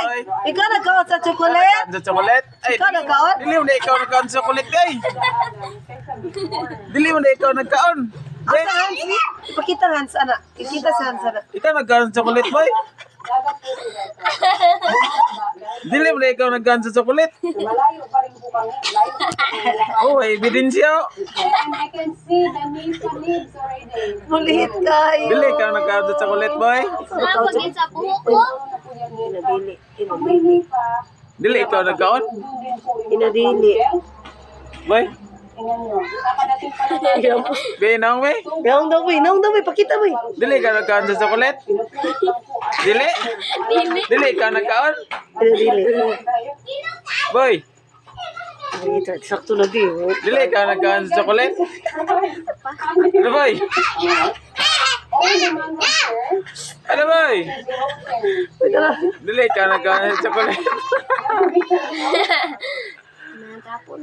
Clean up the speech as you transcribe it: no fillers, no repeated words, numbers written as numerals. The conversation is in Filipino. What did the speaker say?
boy. Ikaw nagkaon sa chocolate? Sa chocolate? Ay, Ikaw nagkaon? dili mo na ikaw nagkaon sa chocolate, ay. Dili mo na ikaw nagkaon. Asa Hans? Ipakita Hans, anak. Ikita sa Hans, anak. Ikaw nagkaon sa chocolate, boy. Dili mo na ikaw nagkaon sa chocolate. Malayo pa rin po kami. Layo. Oh, ebidensya. And I can see the leaves already. Mulit kayo. Dili ikaw nagkaon sa chocolate, boy. Napagin sa buhok ko. Inadili. Hindi pa. Dili ikaw nagkaon. Doon din po yung Inadili. Boy, tingnan nyo. Nakadating pa lang. binang, boy. Naong daw, boy. Naong daw, boy. Pakita, boy. Dili ikaw nagkaon sa chocolate. Dili. Dili ikaw nagkaon. Inadili. Boy, Ito, sakto lagi. dili ikaw nagkaon sa chocolate. Ano, boy? Ano, boy? Dili ikaw nagkaon sa chocolate. Natapon.